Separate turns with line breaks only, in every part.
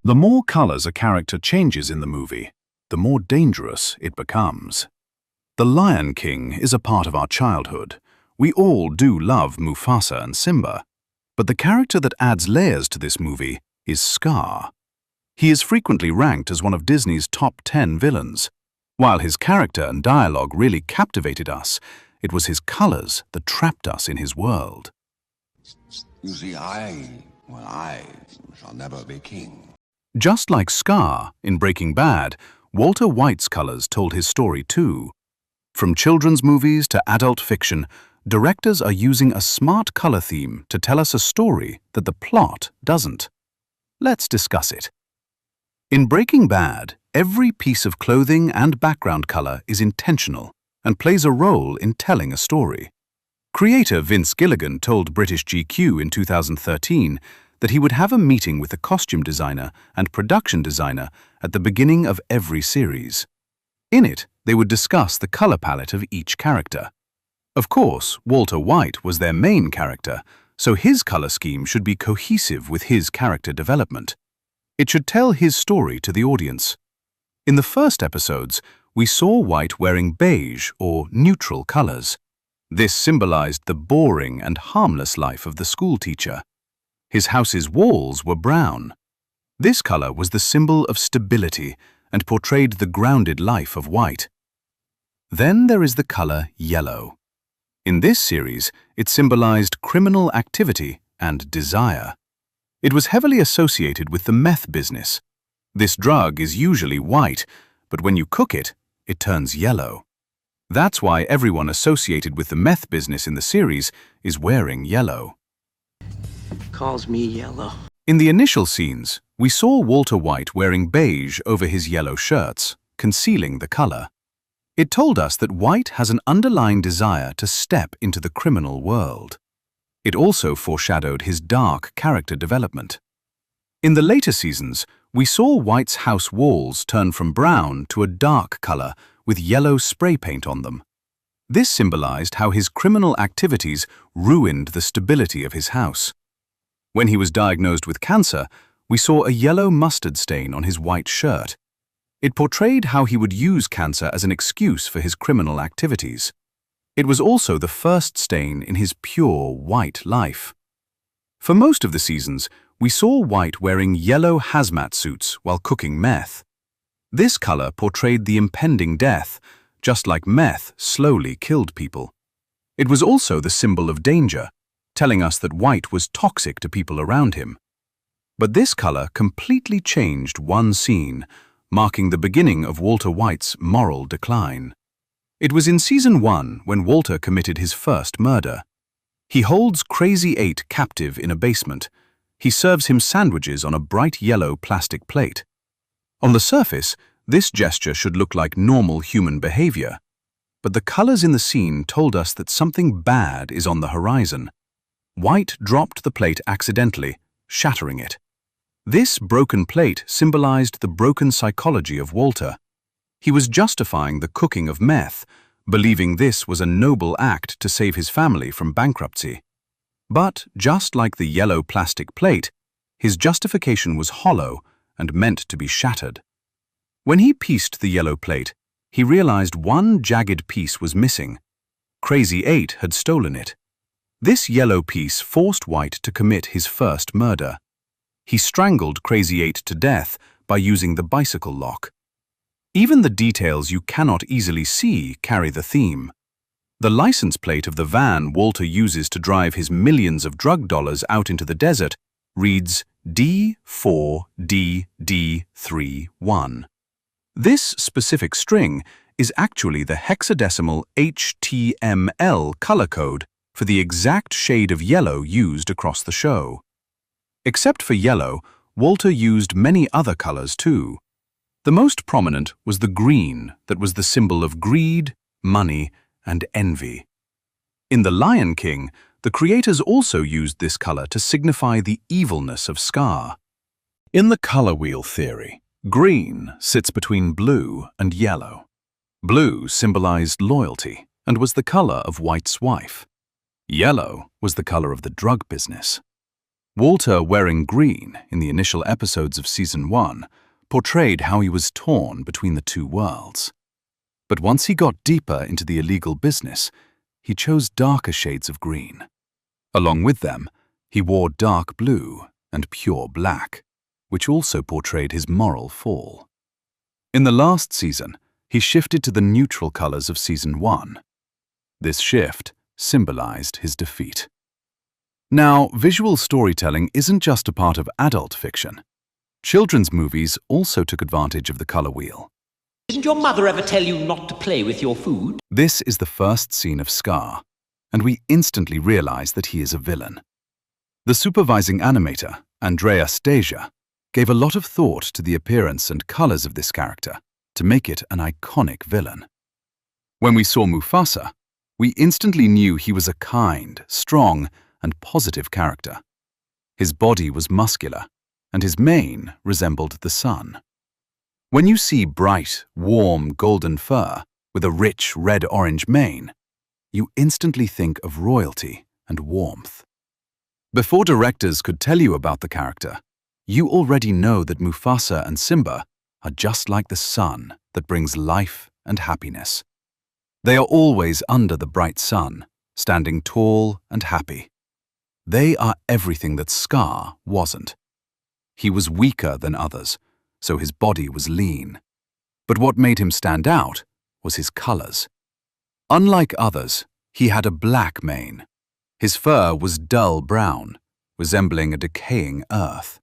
The more colors a character changes in the movie, the more dangerous it becomes. The Lion King is a part of our childhood. We all do love Mufasa and Simba. But the character that adds layers to this movie is Scar. He is frequently ranked as one of Disney's top 10 villains. While his character and dialogue really captivated us, it was his colors that trapped us in his world.
You see, I shall never be king.
Just like Scar in Breaking Bad, Walter White's colors told his story too. From children's movies to adult fiction, directors are using a smart color theme to tell us a story that the plot doesn't. Let's discuss it. In Breaking Bad, every piece of clothing and background color is intentional and plays a role in telling a story. Creator Vince Gilligan told British GQ in 2013 that he would have a meeting with a costume designer and production designer at the beginning of every series. In it, they would discuss the color palette of each character. Of course, Walter White was their main character, so his color scheme should be cohesive with his character development. It should tell his story to the audience. In the first episodes, we saw White wearing beige or neutral colors. This symbolized the boring and harmless life of the schoolteacher. His house's walls were brown. This color was the symbol of stability and portrayed the grounded life of White. Then there is the color yellow. In this series, it symbolized criminal activity and desire. It was heavily associated with the meth business. This drug is usually white, but when you cook it, it turns yellow. That's why everyone associated with the meth business in the series is wearing yellow.
Calls me yellow.
In the initial scenes, we saw Walter White wearing beige over his yellow shirts, concealing the color. It told us that White has an underlying desire to step into the criminal world. It also foreshadowed his dark character development. In the later seasons, we saw White's house walls turn from brown to a dark color with yellow spray paint on them. This symbolized how his criminal activities ruined the stability of his house. When he was diagnosed with cancer, we saw a yellow mustard stain on his white shirt. It portrayed how he would use cancer as an excuse for his criminal activities. It was also the first stain in his pure white life. For most of the seasons, we saw White wearing yellow hazmat suits while cooking meth. This color portrayed the impending death, just like meth slowly killed people. It was also the symbol of danger, telling us that White was toxic to people around him. But this color completely changed one scene, marking the beginning of Walter White's moral decline. It was in Season 1 when Walter committed his first murder. He holds Crazy 8 captive in a basement. He serves him sandwiches on a bright yellow plastic plate. On the surface, this gesture should look like normal human behavior. But the colors in the scene told us that something bad is on the horizon. White dropped the plate accidentally, shattering it. This broken plate symbolized the broken psychology of Walter. He was justifying the cooking of meth, believing this was a noble act to save his family from bankruptcy. But, just like the yellow plastic plate, his justification was hollow and meant to be shattered. When he pieced the yellow plate, he realized one jagged piece was missing. Crazy 8 had stolen it. This yellow piece forced White to commit his first murder. He strangled Crazy 8 to death by using the bicycle lock. Even the details you cannot easily see carry the theme. The license plate of the van Walter uses to drive his millions of drug dollars out into the desert reads D4DD31. This specific string is actually the hexadecimal HTML color code for the exact shade of yellow used across the show. Except for yellow, Walter used many other colors too. The most prominent was the green that was the symbol of greed, money, and envy. In The Lion King, the creators also used this color to signify the evilness of Scar. In the color wheel theory, green sits between blue and yellow. Blue symbolized loyalty and was the color of White's wife. Yellow was the color of the drug business. Walter, wearing green in the initial episodes of Season 1, portrayed how he was torn between the two worlds. But once he got deeper into the illegal business, he chose darker shades of green. Along with them, he wore dark blue and pure black, which also portrayed his moral fall. In the last season, he shifted to the neutral colors of Season 1. This shift symbolized his defeat. Now, visual storytelling isn't just a part of adult fiction. Children's movies also took advantage of the color wheel.
Didn't your mother ever tell you not to play with your food?
This is the first scene of Scar, and we instantly realize that he is a villain. The supervising animator, Andreas Deja, gave a lot of thought to the appearance and colors of this character to make it an iconic villain. When we saw Mufasa, we instantly knew he was a kind, strong, and positive character. His body was muscular, and his mane resembled the sun. When you see bright, warm, golden fur with a rich red-orange mane, you instantly think of royalty and warmth. Before directors could tell you about the character, you already know that Mufasa and Simba are just like the sun that brings life and happiness. They are always under the bright sun, standing tall and happy. They are everything that Scar wasn't. He was weaker than others, so his body was lean. But what made him stand out was his colors. Unlike others, he had a black mane. His fur was dull brown, resembling a decaying earth.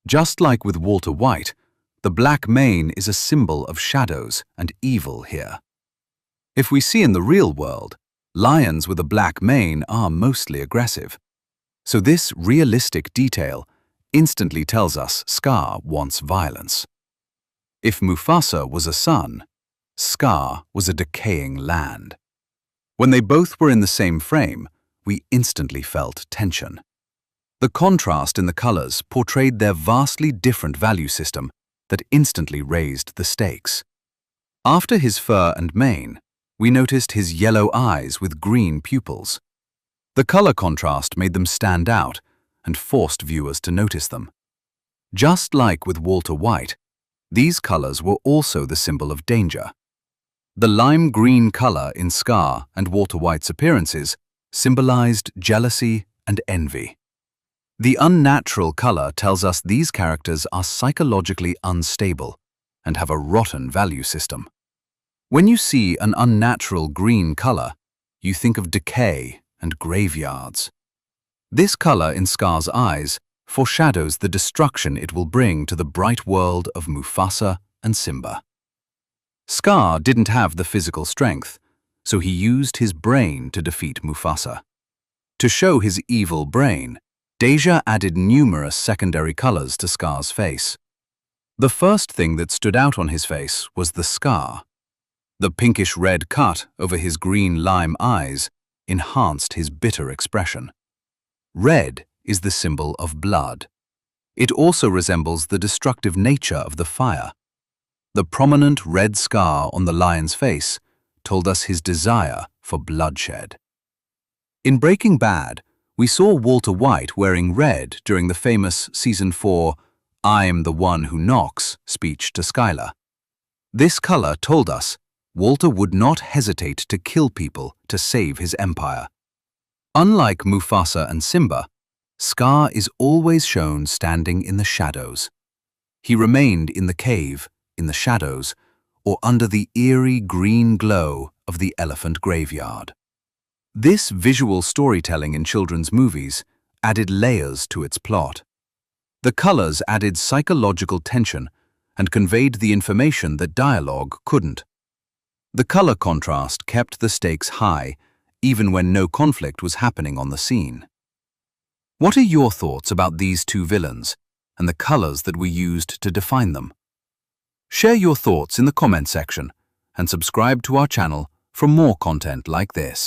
Just like with Walter White, the black mane is a symbol of shadows and evil here. If we see in the real world, lions with a black mane are mostly aggressive. So this realistic detail instantly tells us Scar wants violence. If Mufasa was a sun, Scar was a decaying land. When they both were in the same frame, we instantly felt tension. The contrast in the colors portrayed their vastly different value system that instantly raised the stakes. After his fur and mane, we noticed his yellow eyes with green pupils. The color contrast made them stand out and forced viewers to notice them. Just like with Walter White, these colors were also the symbol of danger. The lime green color in Scar and Walter White's appearances symbolized jealousy and envy. The unnatural color tells us these characters are psychologically unstable and have a rotten value system. When you see an unnatural green color, you think of decay and graveyards. This color in Scar's eyes foreshadows the destruction it will bring to the bright world of Mufasa and Simba. Scar didn't have the physical strength, so he used his brain to defeat Mufasa. To show his evil brain, Deja added numerous secondary colors to Scar's face. The first thing that stood out on his face was the scar. The pinkish-red cut over his green lime eyes enhanced his bitter expression. Red is the symbol of blood. It also resembles the destructive nature of the fire. The prominent red scar on the lion's face told us his desire for bloodshed. In Breaking Bad, we saw Walter White wearing red during the famous Season 4 "I'm the one who knocks" speech to Skylar. This color told us Walter would not hesitate to kill people to save his empire. Unlike Mufasa and Simba, Scar is always shown standing in the shadows. He remained in the cave, in the shadows, or under the eerie green glow of the elephant graveyard. This visual storytelling in children's movies added layers to its plot. The colors added psychological tension and conveyed the information that dialogue couldn't. The color contrast kept the stakes high, even when no conflict was happening on the scene. What are your thoughts about these two villains and the colors that we used to define them? Share your thoughts in the comment section and subscribe to our channel for more content like this.